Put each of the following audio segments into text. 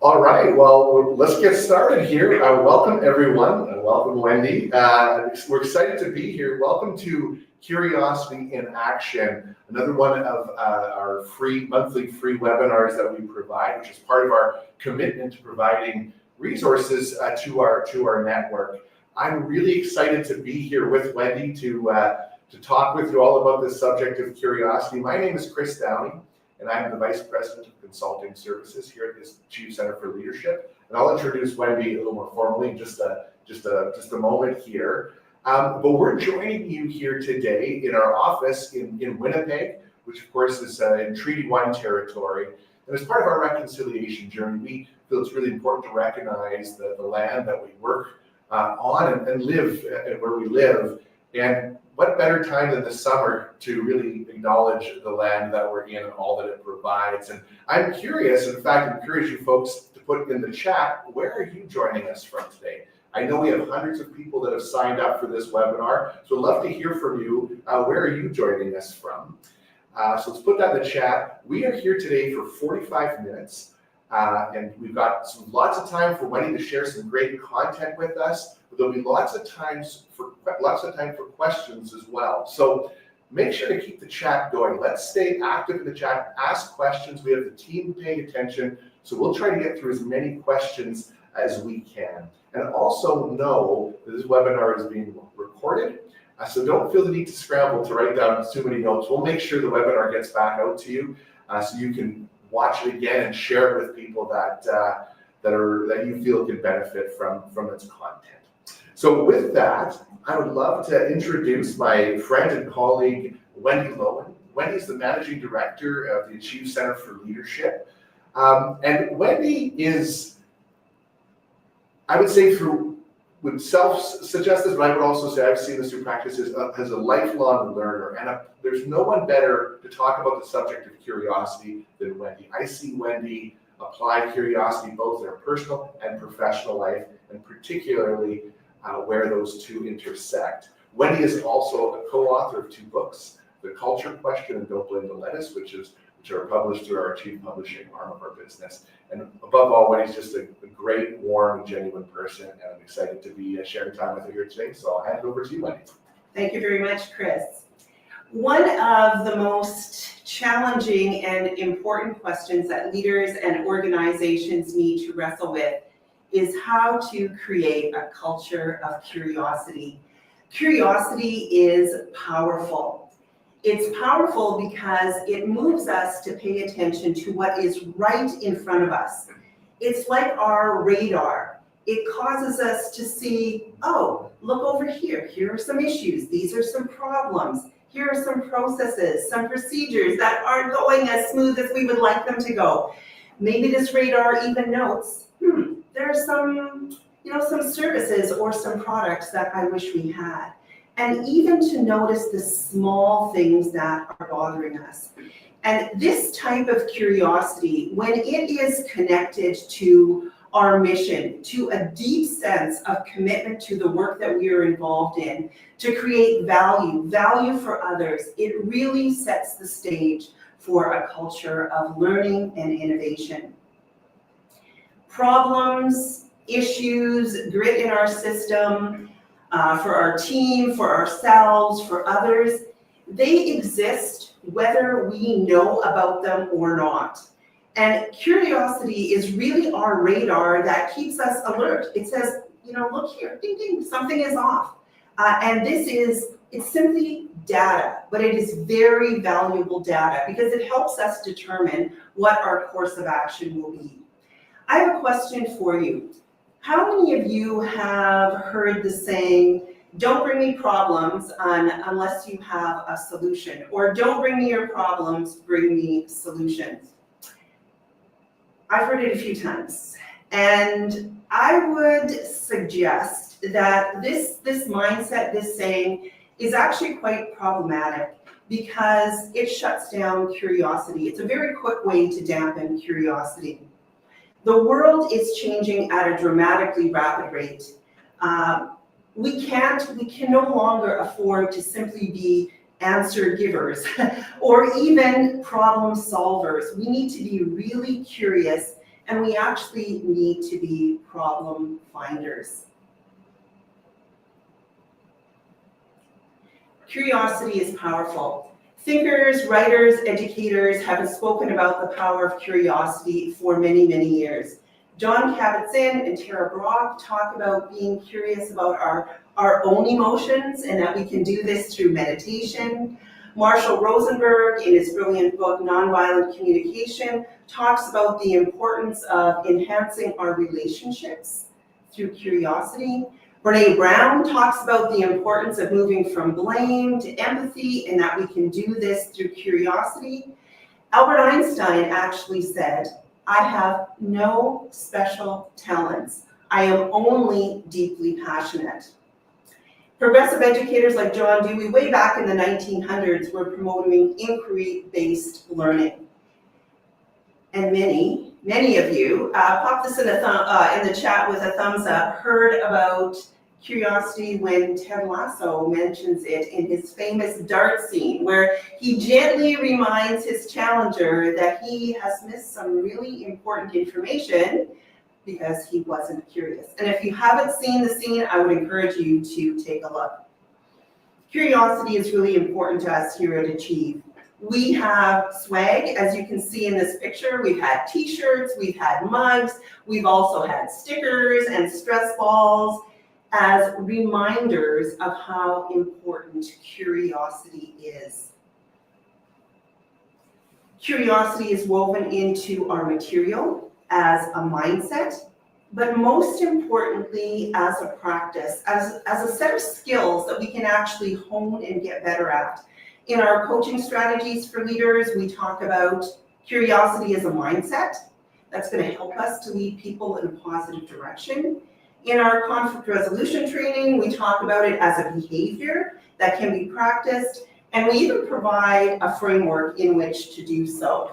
All right, well, let's get started here. Welcome everyone, and welcome Wendy. We're excited to be here. Welcome to Curiosity in Action, another one of our monthly free webinars that we provide, which is part of our commitment to providing resources to our network. I'm really excited to be here with Wendy to talk with you all about this subject of curiosity. My name is Chris Downey, and I'm the Vice President of Consulting Services here at this Achieve Center for Leadership. And I'll introduce Wendy a little more formally in just a moment here. But we're joining you here today in our office in Winnipeg, which of course is in Treaty 1 territory. And as part of our reconciliation journey, we feel it's really important to recognize the land that we work on and live and where we live. And what better time than the summer to really acknowledge the land that we're in and all that it provides. And I'm curious, in fact, I encourage you folks to put in the chat, where are you joining us from today? I know we have hundreds of people that have signed up for this webinar, so I'd love to hear from you. Where are you joining us from? So let's put that in the chat. We are here today for 45 minutes, and we've got lots of time for Wendy to share some great content with us. But there'll be lots of time for questions as well. So make sure to keep the chat going. Let's stay active in the chat. Ask questions. We have the team paying attention, so we'll try to get through as many questions as we can. And also know that this webinar is being recorded, so don't feel the need to scramble to write down too many notes. We'll make sure the webinar gets back out to you, so you can watch it again and share it with people that you feel can benefit from its content. So with that, I would love to introduce my friend and colleague, Wendy Lowen. Wendy is the Managing Director of the Achieve Center for Leadership. And Wendy is, I would say would self-suggest this, but I would also say I've seen this through practice as a lifelong learner. And there's no one better to talk about the subject of curiosity than Wendy. I see Wendy apply curiosity both in her personal and professional life, and particularly where those two intersect. Wendy is also a co-author of 2 books, The Culture Question and Don't Blame the Lettuce, which are published through our Achieve Publishing arm of our business. And above all, Wendy's just a great, warm, genuine person, and I'm excited to be sharing time with her here today. So I'll hand it over to you, Wendy. Thank you very much, Chris. One of the most challenging and important questions that leaders and organizations need to wrestle with is how to create a culture of curiosity. Curiosity is powerful. It's powerful because it moves us to pay attention to what is right in front of us. It's like our radar. It causes us to see, oh, look over here. Here are some issues. These are some problems. Here are some processes, some procedures that aren't going as smooth as we would like them to go. Maybe this radar even notes, there are some services or some products that I wish we had. And even to notice the small things that are bothering us. And this type of curiosity, when it is connected to our mission, to a deep sense of commitment to the work that we are involved in, to create value for others, it really sets the stage for a culture of learning and innovation. Problems, issues, grit in our system, for our team, for ourselves, for others, they exist whether we know about them or not. And curiosity is really our radar that keeps us alert. It says, look here, ding, ding, something is off. And it's simply data, but it is very valuable data because it helps us determine what our course of action will be. I have a question for you. How many of you have heard the saying, don't bring me problems unless you have a solution, or don't bring me your problems, bring me solutions? I've heard it a few times, and I would suggest that this mindset, this saying, is actually quite problematic because it shuts down curiosity. It's a very quick way to dampen curiosity. The world is changing at a dramatically rapid rate. We can no longer afford to simply be answer givers or even problem solvers. We need to be really curious and we actually need to be problem finders. Curiosity is powerful. Thinkers, writers, educators have spoken about the power of curiosity for many, many years. John Kabat-Zinn and Tara Brach talk about being curious about our own emotions and that we can do this through meditation. Marshall Rosenberg, in his brilliant book, Nonviolent Communication, talks about the importance of enhancing our relationships through curiosity. Brene Brown talks about the importance of moving from blame to empathy and that we can do this through curiosity. Albert Einstein actually said, "I have no special talents. I am only deeply passionate." Progressive educators like John Dewey, way back in the 1900s, were promoting inquiry-based learning. And many of you, pop this in the chat with a thumbs up, heard about curiosity when Ted Lasso mentions it in his famous dart scene, where he gently reminds his challenger that he has missed some really important information because he wasn't curious. And if you haven't seen the scene, I would encourage you to take a look. Curiosity is really important to us here at Achieve. We have swag, as you can see in this picture. We've had t-shirts, we've had mugs, we've also had stickers and stress balls as reminders of how important curiosity is. Curiosity is woven into our material as a mindset, but most importantly as a practice, as a set of skills that we can actually hone and get better at. In our coaching strategies for leaders, we talk about curiosity as a mindset that's going to help us to lead people in a positive direction. In our conflict resolution training, we talk about it as a behavior that can be practiced, and we even provide a framework in which to do so.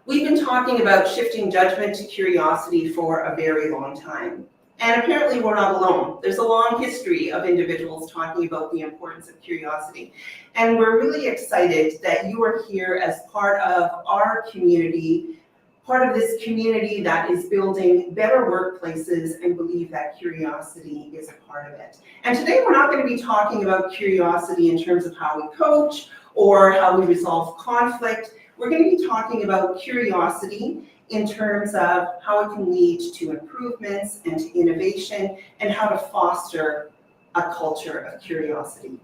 We've been talking about shifting judgment to curiosity for a very long time. And apparently we're not alone. There's a long history of individuals talking about the importance of curiosity. And we're really excited that you are here as part of our community, part of this community that is building better workplaces and believe that curiosity is a part of it. And today we're not going to be talking about curiosity in terms of how we coach or how we resolve conflict. We're going to be talking about curiosity in terms of how it can lead to improvements and to innovation and how to foster a culture of curiosity.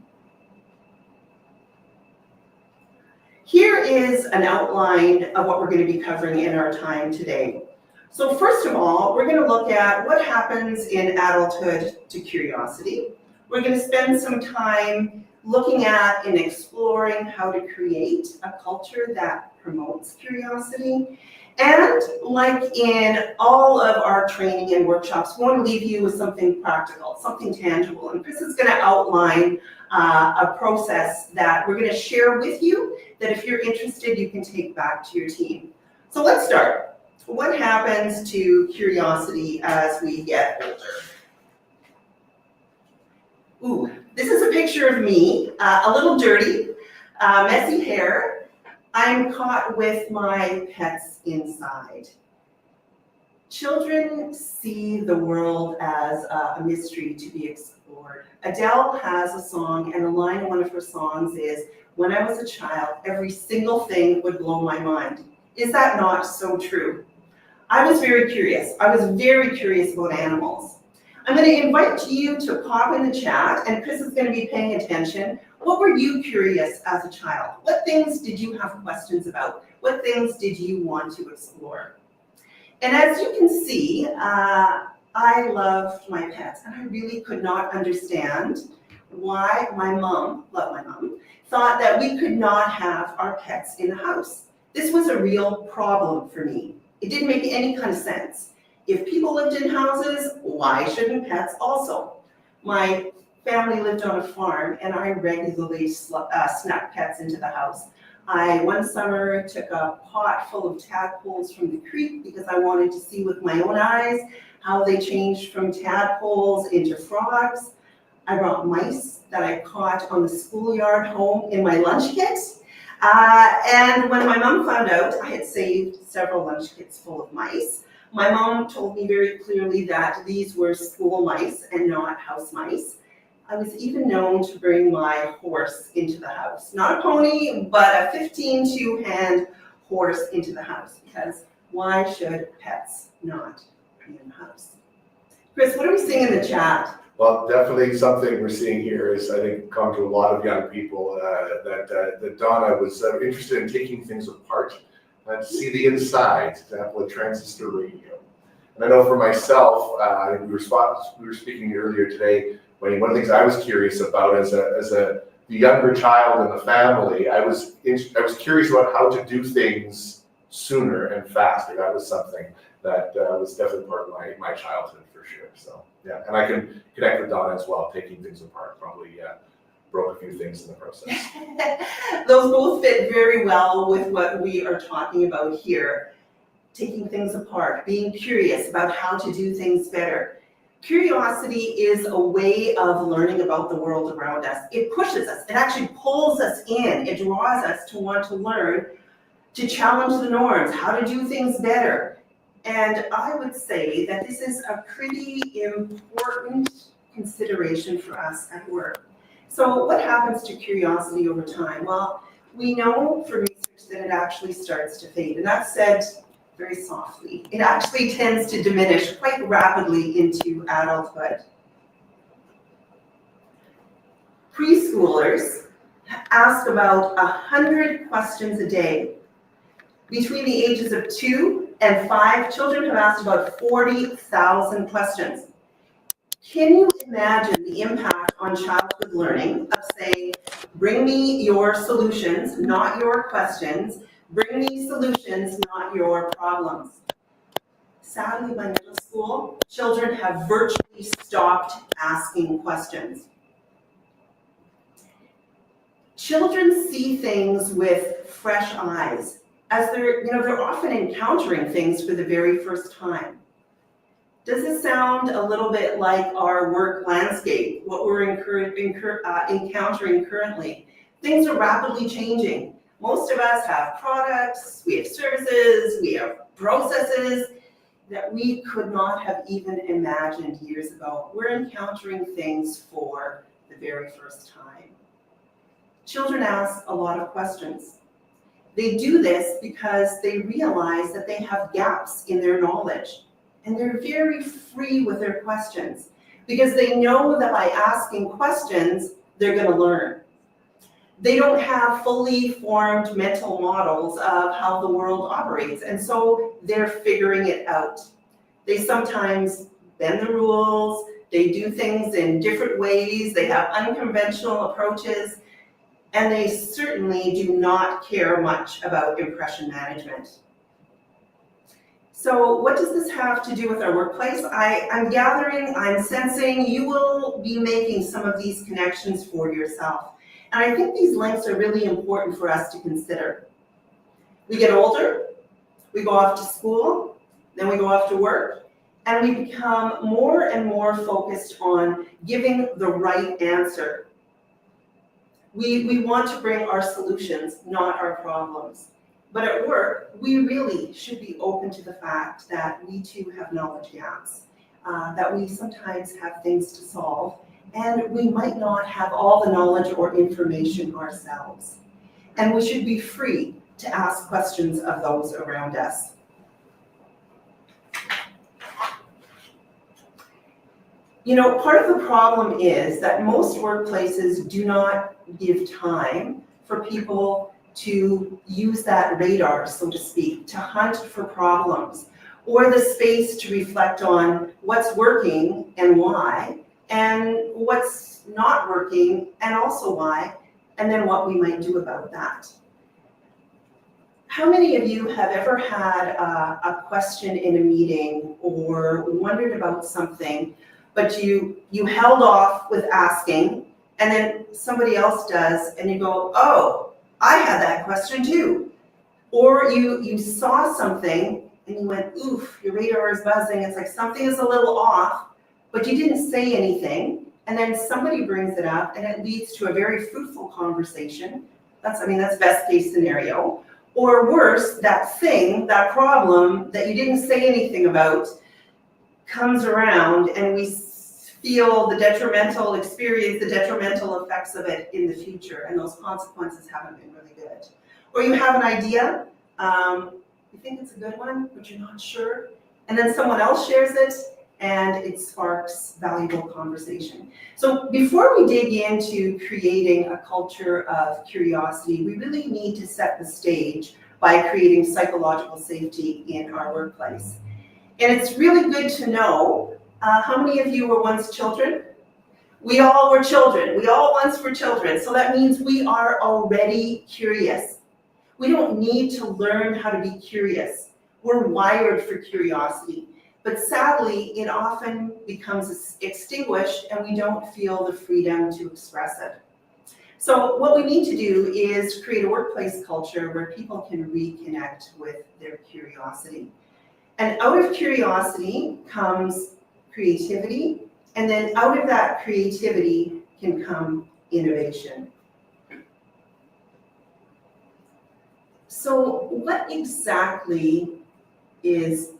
Here is an outline of what we're going to be covering in our time today. So first of all, we're going to look at what happens in adulthood to curiosity. We're going to spend some time looking at and exploring how to create a culture that promotes curiosity. And like in all of our training and workshops, we want to leave you with something practical, something tangible. And Chris is going to outline a process that we're going to share with you that if you're interested, you can take back to your team. So let's start. What happens to curiosity as we get older? Ooh, this is a picture of me, a little dirty, messy hair. I'm caught with my pets inside. Children see the world as a mystery to be explored. Adele has a song, and a line in one of her songs is, "When I was a child, every single thing would blow my mind." Is that not so true? I was very curious. I was very curious about animals. I'm going to invite you to pop in the chat, and Chris is going to be paying attention. What were you curious as a child? What things did you have questions about? What things did you want to explore? And as you can see, I loved my pets, and I really could not understand why my mom, love my mom, thought that we could not have our pets in the house. This was a real problem for me. It didn't make any kind of sense. If people lived in houses, why shouldn't pets also? My family lived on a farm, and I regularly snuck pets into the house. I, one summer, took a pot full of tadpoles from the creek because I wanted to see with my own eyes how they changed from tadpoles into frogs. I brought mice that I caught on the schoolyard home in my lunch kit. And when my mom found out I had saved several lunch kits full of mice, my mom told me very clearly that these were school mice and not house mice. I was even known to bring my horse into the house. Not a pony, but a 15 two-hand horse into the house, because why should pets not be in the house? Chris, what are we seeing in the chat? Well, definitely something we're seeing here is, I think, come to a lot of young people that Donna was interested in taking things apart to see the inside, for example, a transistor radio. And I know for myself, we were speaking earlier today, one of the things I was curious about as the younger child in the family, I was curious about how to do things sooner and faster. That was something that was definitely part of my childhood for sure. So yeah, and I can connect with Donna as well, taking things apart, probably broke a few things in the process. Those both fit very well with what we are talking about here. Taking things apart, being curious about how to do things better. Curiosity is a way of learning about the world around us. It pushes us, it actually pulls us in, it draws us to want to learn, to challenge the norms, how to do things better. And I would say that this is a pretty important consideration for us at work. So what happens to curiosity over time? Well, we know from research that it actually starts to fade, and that's said very softly. It actually tends to diminish quite rapidly into adulthood. Preschoolers ask about 100 questions a day. Between the ages of 2 and 5, children have asked about 40,000 questions. Can you imagine the impact on childhood learning of saying, bring me your solutions, not your questions, bring me solutions, not your problems? Sadly, by middle school, children have virtually stopped asking questions. Children see things with fresh eyes, as they're often encountering things for the very first time. Does this sound a little bit like our work landscape, what we're encountering currently? Things are rapidly changing. Most of us have products, we have services, we have processes that we could not have even imagined years ago. We're encountering things for the very first time. Children ask a lot of questions. They do this because they realize that they have gaps in their knowledge. And they're very free with their questions because they know that by asking questions, they're going to learn. They don't have fully formed mental models of how the world operates, and so they're figuring it out. They sometimes bend the rules, they do things in different ways, they have unconventional approaches, and they certainly do not care much about impression management. So what does this have to do with our workplace? I'm sensing you will be making some of these connections for yourself. And I think these links are really important for us to consider. We get older, we go off to school, then we go off to work, and we become more and more focused on giving the right answer. We want to bring our solutions, not our problems. But at work, we really should be open to the fact that we too have knowledge gaps, that we sometimes have things to solve, and we might not have all the knowledge or information ourselves. And we should be free to ask questions of those around us. You know, part of the problem is that most workplaces do not give time for people to use that radar, so to speak, to hunt for problems, or the space to reflect on what's working and why, and what's not working and also why, and then what we might do about that. How many of you have ever had a question in a meeting or wondered about something, but you held off with asking, and then somebody else does, and you go, oh, I had that question too. Or you saw something and you went, oof, your radar is buzzing, it's like something is a little off, but you didn't say anything, and then somebody brings it up and it leads to a very fruitful conversation That's best case scenario. Or worse, that thing, that problem that you didn't say anything about comes around and we feel the detrimental experience, the detrimental effects of it in the future, and those consequences haven't been really good. Or you have an idea, you think it's a good one, but you're not sure, and then someone else shares it, and it sparks valuable conversation. So before we dig into creating a culture of curiosity, we really need to set the stage by creating psychological safety in our workplace. And it's really good to know, how many of you were once children? We all were children. We all once were children. So that means we are already curious. We don't need to learn how to be curious. We're wired for curiosity. But sadly, it often becomes extinguished and we don't feel the freedom to express it. So what we need to do is create a workplace culture where people can reconnect with their curiosity. And out of curiosity comes creativity, and then out of that creativity can come innovation. So what exactly is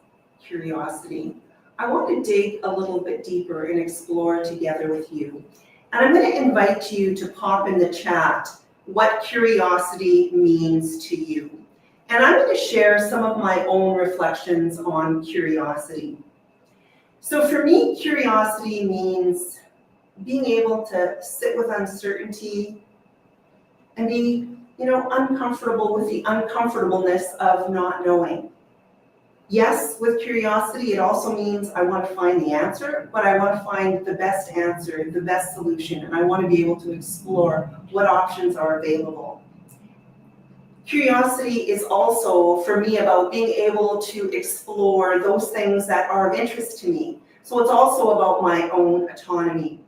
curiosity? I want to dig a little bit deeper and explore together with you. And I'm going to invite you to pop in the chat what curiosity means to you. And I'm going to share some of my own reflections on curiosity. So for me, curiosity means being able to sit with uncertainty and be, uncomfortable with the uncomfortableness of not knowing. Yes, with curiosity, it also means I want to find the answer, but I want to find the best answer, the best solution, and I want to be able to explore what options are available. Curiosity is also, for me, about being able to explore those things that are of interest to me. So it's also about my own autonomy.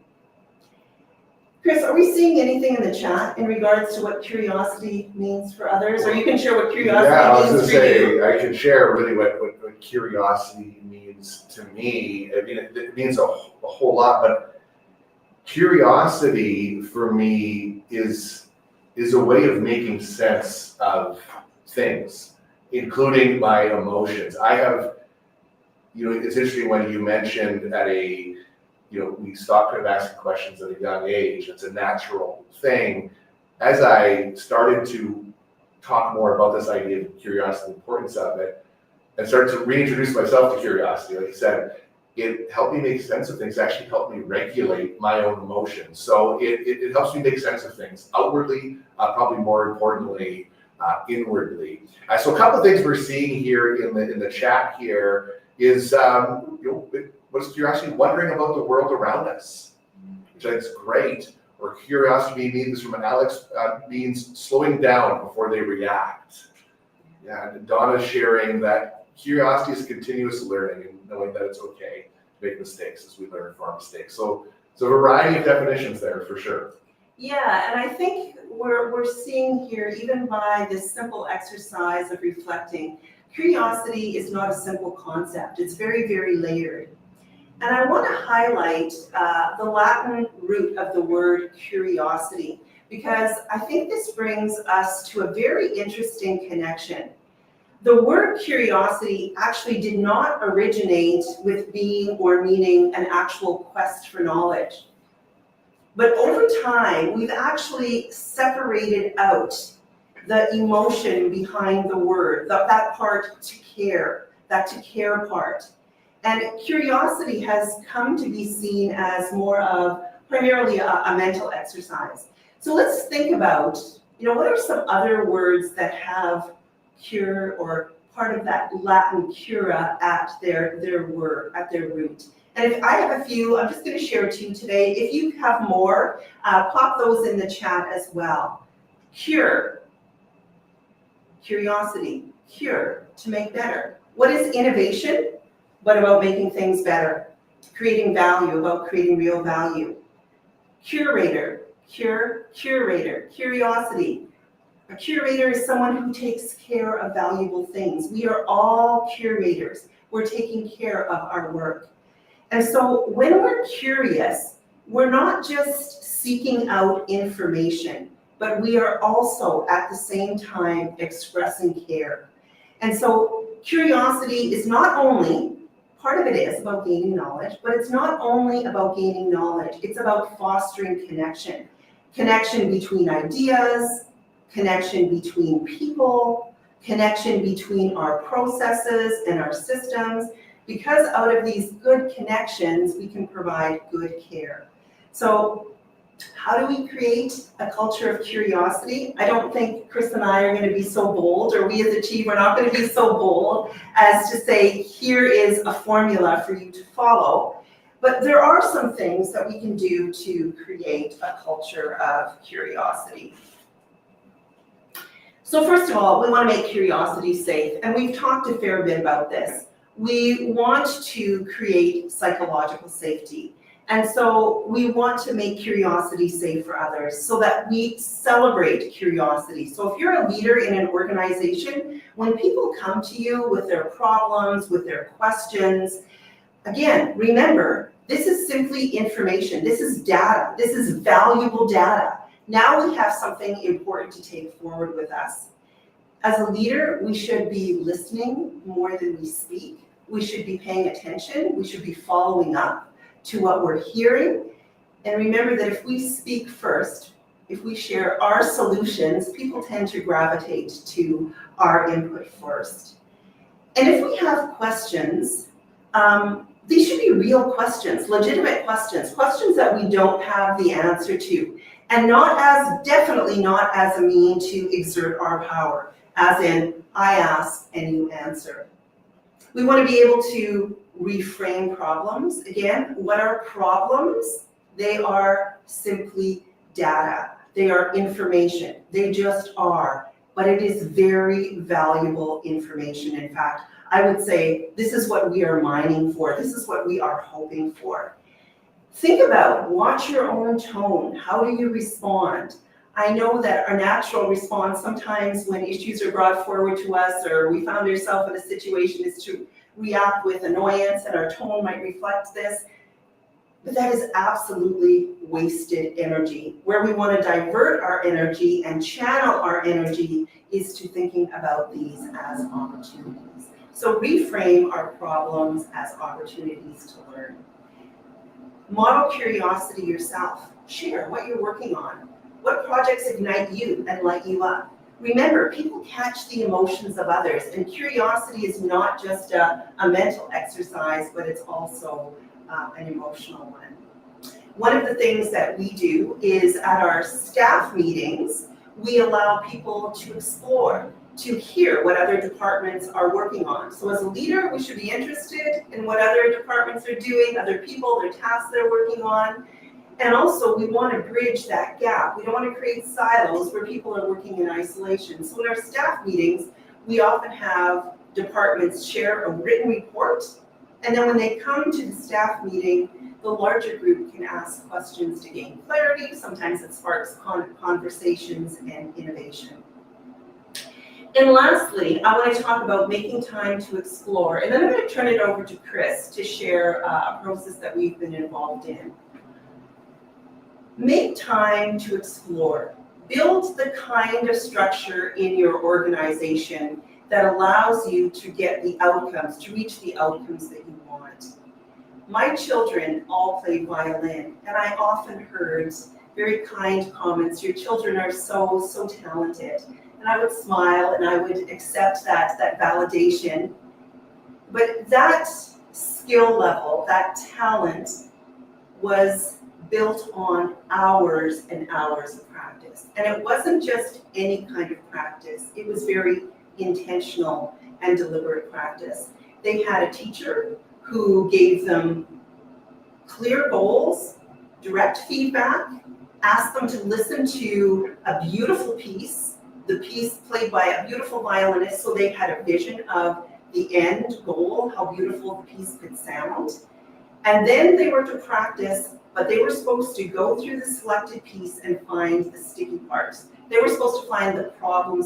Chris, are we seeing anything in the chat in regards to what curiosity means for others? Or you can share what curiosity means for you. I can share really what curiosity means to me. I mean, it means a whole lot, but curiosity for me is a way of making sense of things, including my emotions. I have, it's interesting when you mentioned we stop kind of asking questions at a young age. It's a natural thing. As I started to talk more about this idea of curiosity, the importance of it, and started to reintroduce myself to curiosity, like you said, it helped me make sense of things, actually helped me regulate my own emotions. So it helps me make sense of things outwardly, probably more importantly, inwardly. So a couple of things we're seeing here in the chat here is, what is curiosity? Wondering about the world around us, which I think is great. Or curiosity means, from Alex, means slowing down before they react. Yeah, and Donna's sharing that curiosity is continuous learning and knowing that it's okay to make mistakes as we learn from our mistakes. So a variety of definitions there for sure. Yeah, and I think we're seeing here, even by this simple exercise of reflecting, curiosity is not a simple concept. It's very, very layered. And I want to highlight the Latin root of the word curiosity, because I think this brings us to a very interesting connection. The word curiosity actually did not originate with being or meaning an actual quest for knowledge. But over time, we've actually separated out the emotion behind the word, that part to care, that to care part. And curiosity has come to be seen as more of primarily a mental exercise. So let's think about, what are some other words that have cure or part of that Latin cura at their root. And if I have a few, I'm just going to share 2 today. If you have more, pop those in the chat as well. Cure, curiosity, cure, to make better. What is innovation? But about making things better. Creating value, about creating real value. Curator, curator, curiosity. A curator is someone who takes care of valuable things. We are all curators. We're taking care of our work. And so when we're curious, we're not just seeking out information. but we are also at the same time expressing care. And so curiosity is not only, part of it is about gaining knowledge, but it's not only about gaining knowledge, it's about fostering connection. Connection between ideas, connection between people, connection between our processes and our systems, because out of these good connections, we can provide good care. So how do we create a culture of curiosity? I don't think Chris and I are going to be so bold, or we as a team are not going to be so bold as to say, here is a formula for you to follow. But there are some things that we can do to create a culture of curiosity. So first of all, we want to make curiosity safe, and we've talked a fair bit about this. We want to create psychological safety. And so we want to make curiosity safe for others so that we celebrate curiosity. So if you're a leader in an organization, when people come to you with their problems, with their questions, again, remember, this is simply information. This is data. This is valuable data. Now we have something important to take forward with us. As a leader, we should be listening more than we speak. We should be paying attention. We should be following up to what we're hearing. And remember that if we speak first, if we share our solutions, people tend to gravitate to our input first. And if we have questions, these should be real questions, legitimate questions, questions that we don't have the answer to, and definitely not as a mean to exert our power, as in, I ask and you answer. We want to be able to reframe problems. Again, what are problems? They are simply data. They are information. They just are. But it is very valuable information. In fact, I would say this is what we are mining for. This is what we are hoping for. Think about, watch your own tone. How do you respond? I know that our natural response sometimes when issues are brought forward to us or we found ourselves in a situation is to react with annoyance, and our tone might reflect this. But that is absolutely wasted energy. Where we want to divert our energy and channel our energy is to thinking about these as opportunities. So reframe our problems as opportunities to learn. Model curiosity yourself. Share what you're working on. What projects ignite you and light you up? Remember, people catch the emotions of others, and curiosity is not just a mental exercise, but it's also an emotional one. One of the things that we do is at our staff meetings, we allow people to explore, to hear what other departments are working on. So as a leader, we should be interested in what other departments are doing, other people, their tasks they're working on. And also, we want to bridge that gap. We don't want to create silos where people are working in isolation. So in our staff meetings, we often have departments share a written report, and then when they come to the staff meeting, the larger group can ask questions to gain clarity. Sometimes it sparks conversations and innovation. And lastly, I want to talk about making time to explore, and then I'm going to turn it over to Chris to share a process that we've been involved in. Make time to explore. Build the kind of structure in your organization that allows you to get the outcomes, to reach the outcomes that you want. My children all play violin, and I often heard very kind comments, your children are so talented. And I would smile and I would accept that validation. But that skill level, that talent was built on hours and hours of practice. And it wasn't just any kind of practice. It was very intentional and deliberate practice. They had a teacher who gave them clear goals, direct feedback, asked them to listen to a beautiful piece, the piece played by a beautiful violinist, so they had a vision of the end goal, how beautiful the piece could sound. And then they were to practice, but they were supposed to go through the selected piece and find the sticky parts. They were supposed to find the problem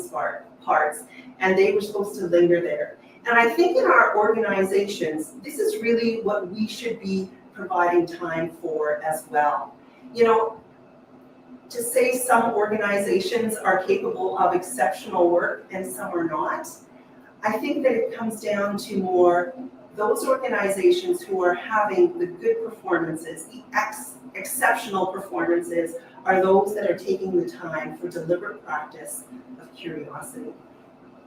parts, and they were supposed to linger there. And I think in our organizations, this is really what we should be providing time for as well. You know, to say some organizations are capable of exceptional work and some are not. I think that it comes down to more those organizations who are having the good performances, the exceptional performances, are those that are taking the time for deliberate practice of curiosity.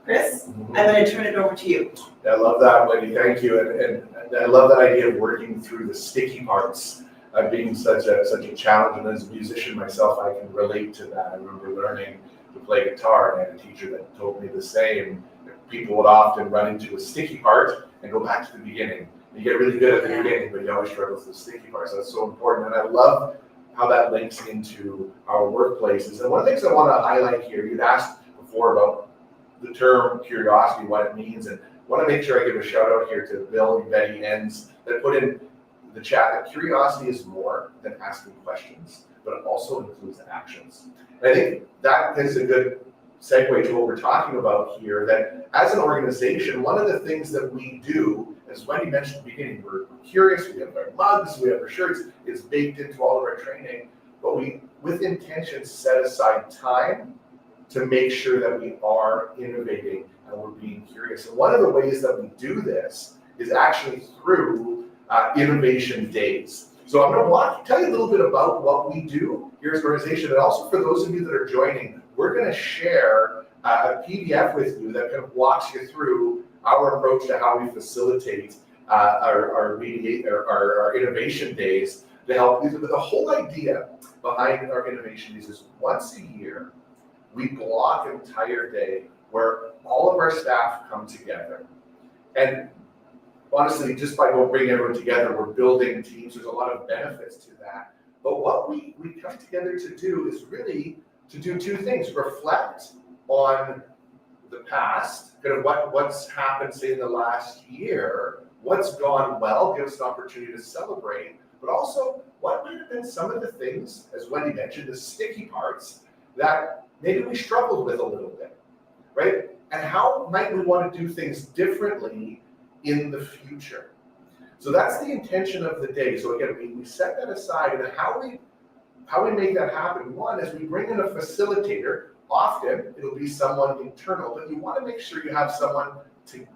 Chris, I'm going to turn it over to you. I love that, Wendy. Thank you. And I love that idea of working through the sticky parts. Being such a challenge, and as a musician myself, I can relate to that. I remember learning to play guitar, and I had a teacher that told me the same. People would often run into a sticky part and go back to the beginning. You get really good at the beginning, but you always struggle with the sticky parts. So that's so important, and I love how that links into our workplaces. And one of the things I want to highlight here, you'd asked before about the term curiosity, what it means, and I want to make sure I give a shout out here to Bill and Betty Enns that put in the chat that curiosity is more than asking questions, but it also includes actions. And I think that is a good segue to what we're talking about here, that as an organization, one of the things that we do, as Wendy mentioned at the beginning, we're curious, we have our mugs, we have our shirts, it's baked into all of our training, but we, with intention, set aside time to make sure that we are innovating and we're being curious. And one of the ways that we do this is actually through innovation days. So I'm going to tell you a little bit about what we do here as an organization, and also for those of you that are joining, we're going to share a PDF with you that kind of walks you through our approach to how we facilitate our innovation days to help you. But the whole idea behind our innovation days is once a year, we block an entire day where all of our staff come together. And honestly, just by bringing everyone together, we're building teams. There's a lot of benefits to that. But what we come together to do is really to do two things: reflect on the past, kind of what's happened, say, in the last year, what's gone well, give us an opportunity to celebrate, but also what might have been some of the things, as Wendy mentioned, the sticky parts that maybe we struggled with a little bit, right? And how might we want to do things differently in the future? So that's the intention of the day. So again, we set that aside, and how we make that happen, one is we bring in a facilitator. Often it'll be someone internal, but you want to make sure you have someone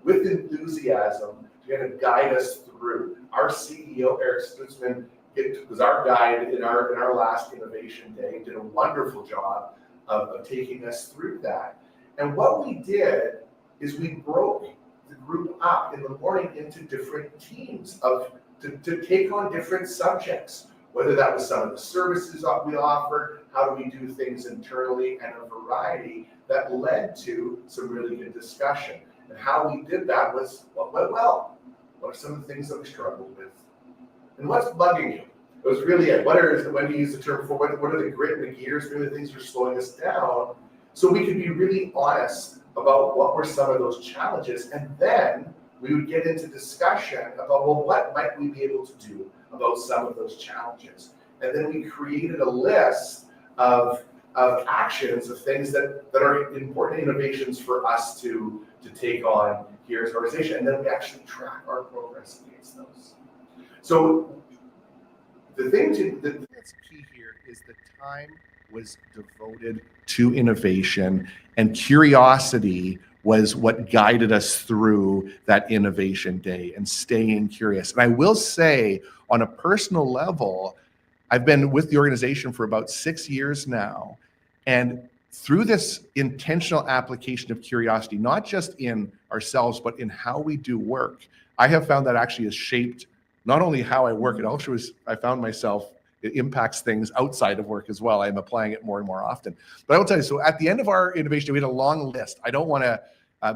with enthusiasm to kind of guide us through. Our CEO, Eric Stutzman, was our guide in our last innovation day, did a wonderful job of taking us through that. And what we did is we broke the group up in the morning into different teams to take on different subjects, whether that was some of the services that we offer, how do we do things internally, and a variety that led to some really good discussion. And how we did that was what went well. What are some of the things that we struggled with? And what's bugging you? It was really when you use the term before, what are the grit and the gears, maybe the things that are slowing us down, so we could be really honest about what were some of those challenges, and then we would get into discussion about, well, what might we be able to do about some of those challenges? And then we created a list of actions, of things that are important innovations for us to take on here as an organization, and then we actually track our progress against those. So the thing that's key here is the time was devoted to innovation, and curiosity was what guided us through that innovation day and staying curious. And I will say, on a personal level, I've been with the organization for about 6 years now, and through this intentional application of curiosity, not just in ourselves, but in how we do work, I have found that actually has shaped not only how I work, it also I found myself, it impacts things outside of work as well. I'm applying it more and more often. But I will tell you, so at the end of our innovation, we had a long list. I don't want to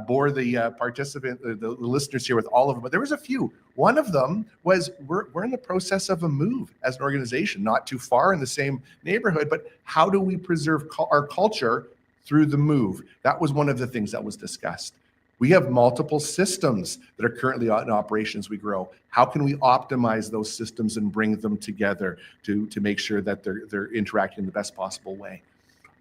bore the the listeners here with all of them, but there was a few. One of them was we're in the process of a move as an organization, not too far in the same neighborhood, but how do we preserve our culture through the move? That was one of the things that was discussed. We have multiple systems that are currently in operation as we grow. How can we optimize those systems and bring them together to make sure that they're interacting in the best possible way?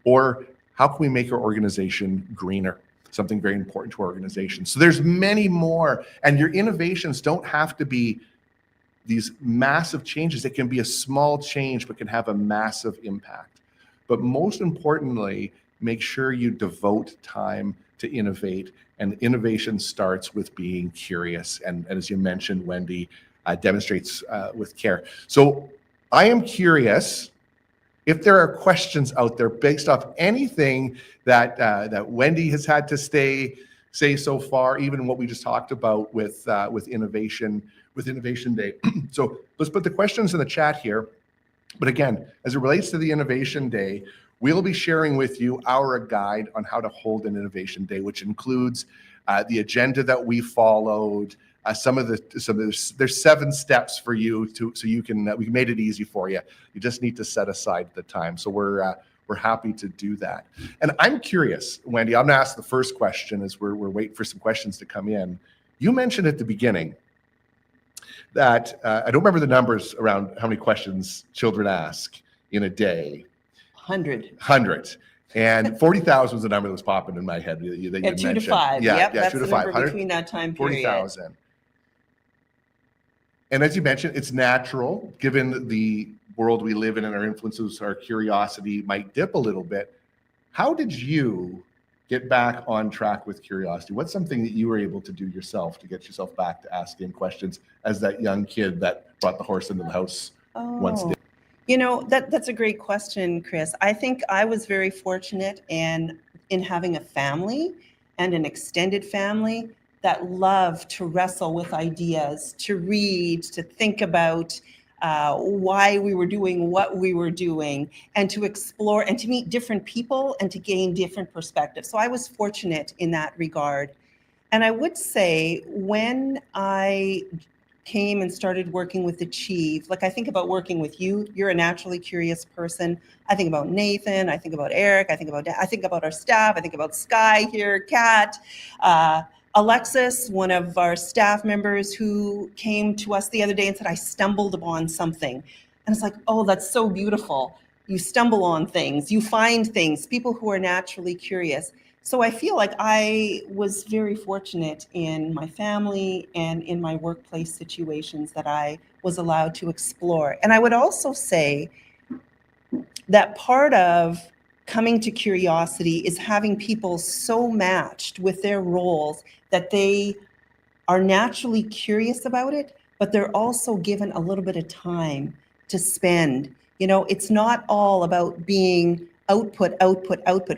Or how can we make our organization greener? Something very important to our organization. So there's many more, and your innovations don't have to be these massive changes. It can be a small change, but can have a massive impact. but most importantly, make sure you devote time to innovate. And innovation starts with being curious. And as you mentioned, Wendy, demonstrates with care. So I am curious if there are questions out there based off anything that Wendy has had to say so far, even what we just talked about with Innovation Day. So let's put the questions in the chat here. But again, as it relates to the Innovation Day, we'll be sharing with you our guide on how to hold an Innovation Day, which includes the agenda that we followed. There's 7 steps for you so you can. We made it easy for you. You just need to set aside the time. So we're happy to do that. And I'm curious, Wendy. I'm going to ask the first question as we're waiting for some questions to come in. You mentioned at the beginning that I don't remember the numbers around how many questions children ask in a day. 100. And 40,000 was the number that was popping in my head that you mentioned. 2 to 5. Yeah, Yep, yeah, that's 2 to the 5. number between that time period. 40,000. And as you mentioned, it's natural, given the world we live in and our influences, our curiosity might dip a little bit. How did you get back on track with curiosity? What's something that you were able to do yourself to get yourself back to asking questions as that young kid that brought the horse into the house once did? You know, that's a great question, Chris. I think I was very fortunate in having a family and an extended family that loved to wrestle with ideas, to read, to think about why we were doing what we were doing, and to explore and to meet different people and to gain different perspectives. So I was fortunate in that regard. And I would say when I came and started working with the chief, like I think about working with you, you're a naturally curious person. I think about Nathan, I think about Eric, I think about our staff, I think about Sky here, Kat, Alexis, one of our staff members who came to us the other day and said, I stumbled upon something. And it's like, oh, that's so beautiful. You stumble on things, you find things, people who are naturally curious. So I feel like I was very fortunate in my family and in my workplace situations that I was allowed to explore. And I would also say that part of coming to curiosity is having people so matched with their roles that they are naturally curious about it, but they're also given a little bit of time to spend. You know, it's not all about being output.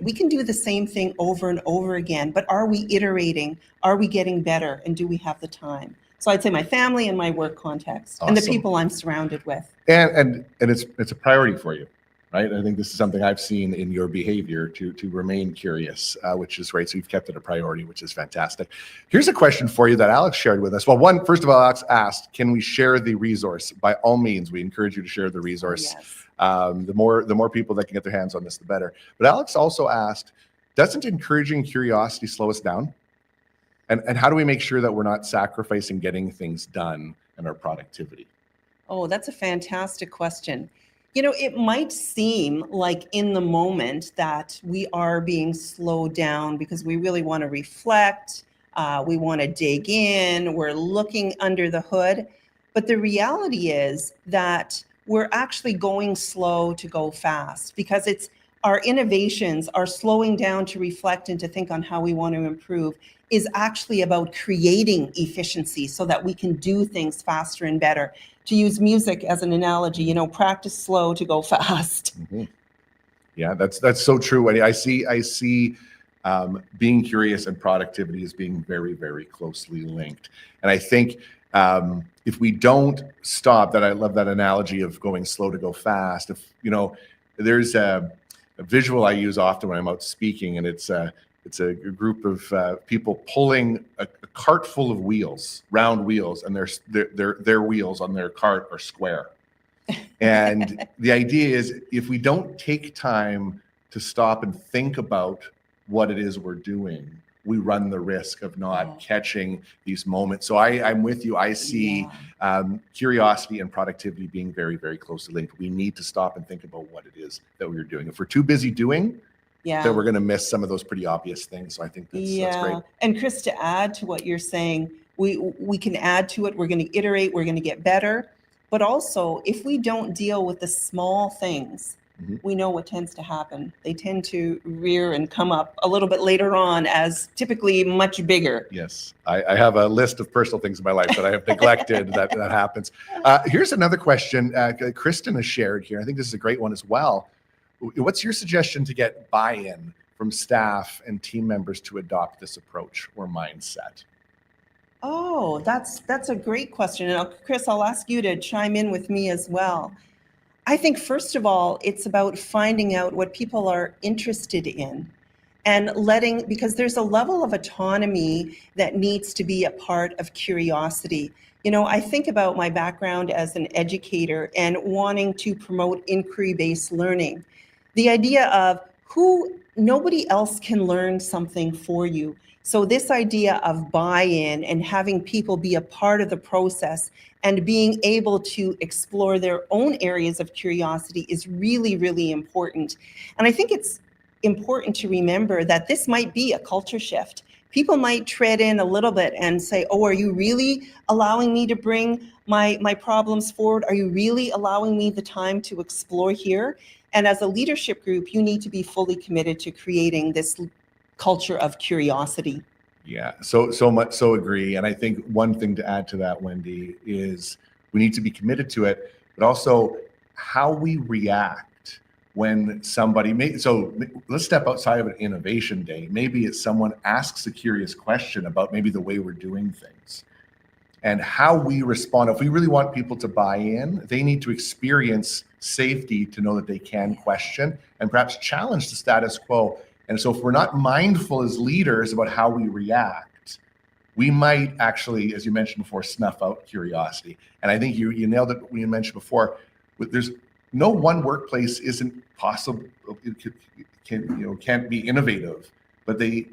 We can do the same thing over and over again, but are we iterating? Are we getting better? And do we have the time? So I'd say my family and my work context. Awesome. And the people I'm surrounded with. And it's a priority for you, right? I think this is something I've seen in your behavior to remain curious, which is great. So you've kept it a priority, which is fantastic. Here's a question for you that Alex shared with us. Well, first of all, Alex asked, can we share the resource? By all means, we encourage you to share the resource. Yes. The more people that can get their hands on this, the better. But Alex also asked, doesn't encouraging curiosity slow us down? And how do we make sure that we're not sacrificing getting things done and our productivity? Oh, that's a fantastic question. You know, it might seem like in the moment that we are being slowed down because we really want to reflect, we want to dig in, we're looking under the hood. But the reality is that we're actually going slow to go fast because our innovations are slowing down to reflect and to think on how we want to improve is actually about creating efficiency so that we can do things faster and better. To use music as an analogy, you know, practice slow to go fast. Mm-hmm. Yeah, that's so true. I see being curious and productivity as being very, very closely linked. And I think if we don't stop, I love that analogy of going slow to go fast. If you know, there's a visual I use often when I'm out speaking, and it's a group of people pulling a cart full of wheels, round wheels, and their wheels on their cart are square. And the idea is, if we don't take time to stop and think about what it is we're doing, we run the risk of not catching these moments. So I'm with you. I see curiosity and productivity being very, very closely linked. We need to stop and think about what it is that we're doing. If we're too busy doing, then we're going to miss some of those pretty obvious things. So I think that's great. And Chris, to add to what you're saying, we can add to it. We're going to iterate. We're going to get better. But also, if we don't deal with the small things we know what tends to happen. They tend to rear and come up a little bit later on as typically much bigger. Yes, I have a list of personal things in my life that I have neglected that happens. Here's another question Kristen has shared here. I think this is a great one as well. What's your suggestion to get buy-in from staff and team members to adopt this approach or mindset? Oh, that's a great question. And Chris, I'll ask you to chime in with me as well. I think, first of all, it's about finding out what people are interested in and because there's a level of autonomy that needs to be a part of curiosity. I think about my background as an educator and wanting to promote inquiry-based learning. The idea of nobody else can learn something for you. So this idea of buy-in and having people be a part of the process and being able to explore their own areas of curiosity is really, really important. And I think it's important to remember that this might be a culture shift. People might tread in a little bit and say, oh, are you really allowing me to bring my problems forward? Are you really allowing me the time to explore here? And as a leadership group, you need to be fully committed to creating this culture of curiosity. Yeah, so much so agree. And I think one thing to add to that, Wendy, is we need to be committed to it, but also how we react when somebody so let's step outside of an innovation day. Maybe it's someone asks a curious question about maybe the way we're doing things and how we respond. If we really want people to buy in, they need to experience safety to know that they can question and perhaps challenge the status quo. And so if we're not mindful as leaders about how we react, we might actually, as you mentioned before, snuff out curiosity. And I think you nailed it when you mentioned before, there's no one workplace isn't possible, can't be innovative, but they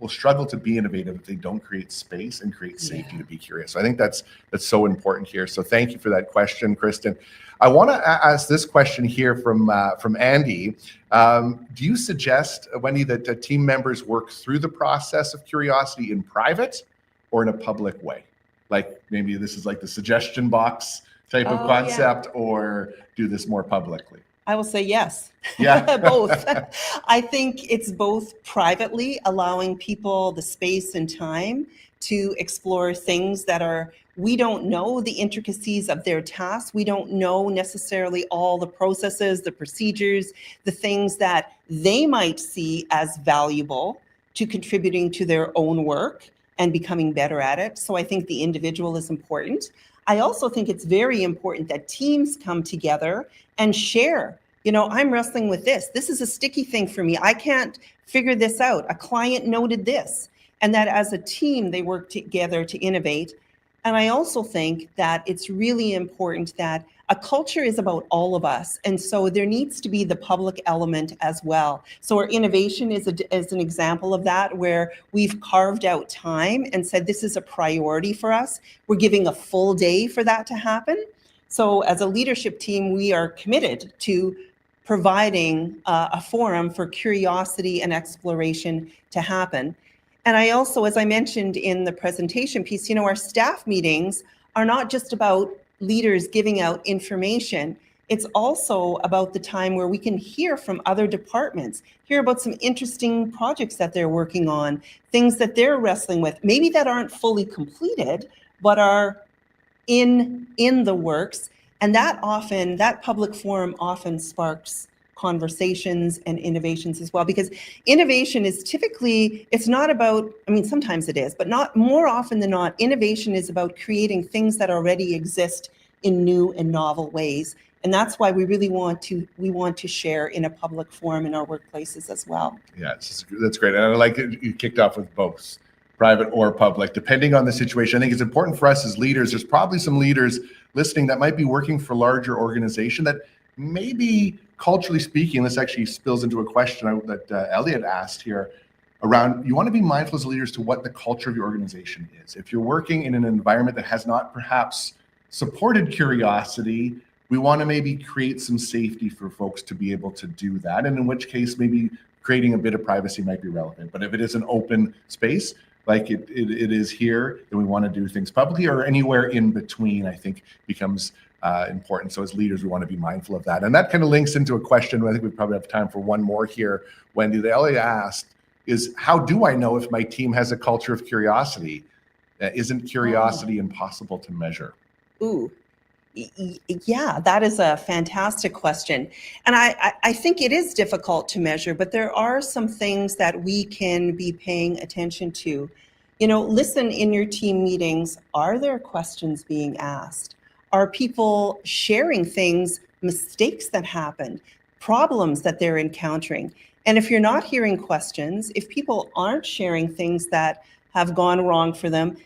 will struggle to be innovative if they don't create space and create safety to be curious. So I think that's so important here. So thank you for that question, Kristen. I want to ask this question here from Andy. Do you suggest, Wendy, that team members work through the process of curiosity in private or in a public way? Like maybe this is like the suggestion box type of concept, or do this more publicly? I will say yes. Yeah. Both. I think it's both privately, allowing people the space and time to explore things that we don't know the intricacies of their tasks. We don't know necessarily all the processes, the procedures, the things that they might see as valuable to contributing to their own work and becoming better at it. So I think the individual is important. I also think it's very important that teams come together and share. I'm wrestling with this. This is a sticky thing for me. I can't figure this out. A client noted this. And that as a team, they work together to innovate. And I also think that it's really important that a culture is about all of us. And so there needs to be the public element as well. So our innovation is an example of that, where we've carved out time and said, this is a priority for us. We're giving a full day for that to happen. So as a leadership team, we are committed to providing a forum for curiosity and exploration to happen. And I also, as I mentioned in the presentation piece, our staff meetings are not just about leaders giving out information. It's also about the time where we can hear from other departments, hear about some interesting projects that they're working on, things that they're wrestling with, maybe that aren't fully completed, but are in the works. And that public forum often sparks conversations and innovations as well, because innovation is typically, it's not about, sometimes it is, but not more often than not, innovation is about creating things that already exist in new and novel ways. And that's why we really want to share in a public forum in our workplaces as well. Yeah, that's great. And I like it. You kicked off with both private or public, depending on the situation. I think it's important for us as leaders. There's probably some leaders listening that might be working for larger organization that maybe culturally speaking, this actually spills into a question that Elliot asked here around, you want to be mindful as leaders to what the culture of your organization is. If you're working in an environment that has not perhaps supported curiosity, we want to maybe create some safety for folks to be able to do that. And in which case, maybe creating a bit of privacy might be relevant. But if it is an open space, like it is here, then we want to do things publicly, or anywhere in between, I think becomes important. So as leaders, we want to be mindful of that. And that kind of links into a question. I think we probably have time for one more here. Wendy, the LA asked is, how do I know if my team has a culture of curiosity? Isn't curiosity impossible to measure? Ooh. Yeah, that is a fantastic question. And I think it is difficult to measure, but there are some things that we can be paying attention to. You know, listen in your team meetings, are there questions being asked? Are people sharing things, mistakes that happened, problems that they're encountering? And if you're not hearing questions, if people aren't sharing things that have gone wrong for them,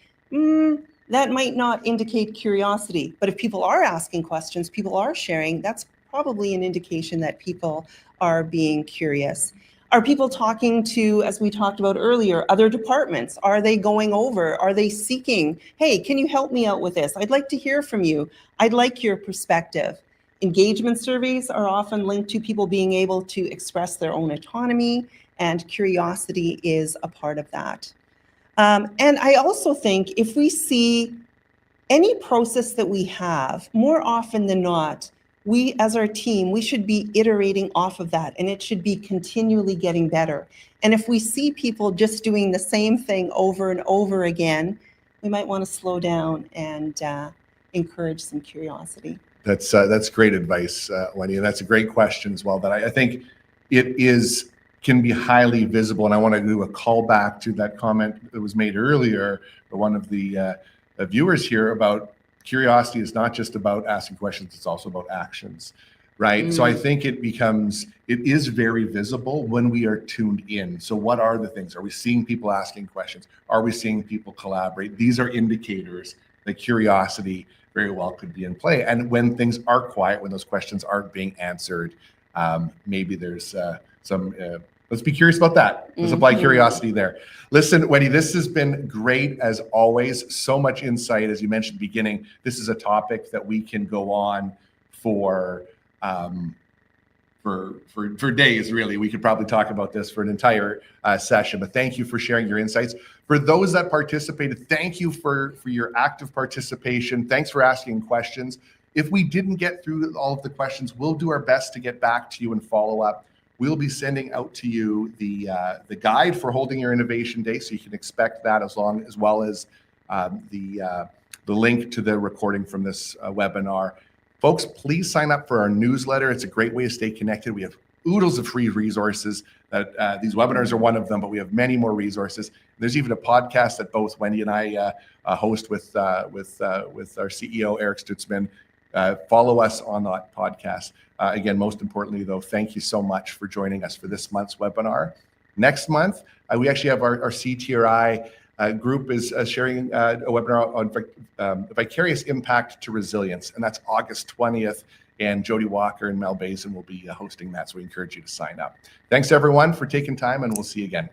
that might not indicate curiosity. But if people are asking questions, people are sharing, that's probably an indication that people are being curious. Are people talking to, as we talked about earlier, other departments? Are they going over? Are they seeking, hey, can you help me out with this? I'd like to hear from you. I'd like your perspective. Engagement surveys are often linked to people being able to express their own autonomy, and curiosity is a part of that. And I also think if we see any process that we have, more often than not, we as our team, we should be iterating off of that, and it should be continually getting better. And if we see people just doing the same thing over and over again, we might want to slow down and encourage some curiosity. That's great advice, Wendy, and that's a great question as well. That I think can be highly visible, and I want to do a call back to that comment that was made earlier by one of the viewers here about curiosity is not just about asking questions, it's also about actions, right? So I think it is very visible when we are tuned in. So what are the things? Are we seeing people asking questions? Are we seeing people collaborate? These are indicators that curiosity very well could be in play. And when things are quiet, when those questions aren't being answered, maybe there's let's be curious about that. Let's apply curiosity there. Listen, Wendy, this has been great as always. So much insight, as you mentioned at the beginning. This is a topic that we can go on for days, really. We could probably talk about this for an entire session, but thank you for sharing your insights. For those that participated, thank you for your active participation. Thanks for asking questions. If we didn't get through all of the questions, we'll do our best to get back to you and follow up. We'll be sending out to you the guide for holding your innovation day, so you can expect that as well as the link to the recording from this webinar. Folks, please sign up for our newsletter. It's a great way to stay connected. We have oodles of free resources. These webinars are one of them, but we have many more resources. There's even a podcast that both Wendy and I host with our CEO Eric Stutzman. Follow us on that podcast. Again, most importantly, though, thank you so much for joining us for this month's webinar. Next month, we actually have our CTRI group is sharing a webinar on vicarious impact to resilience, and that's August 20th. And Jody Walker and Mel Bazin will be hosting that, so we encourage you to sign up. Thanks, everyone, for taking time, and we'll see you again.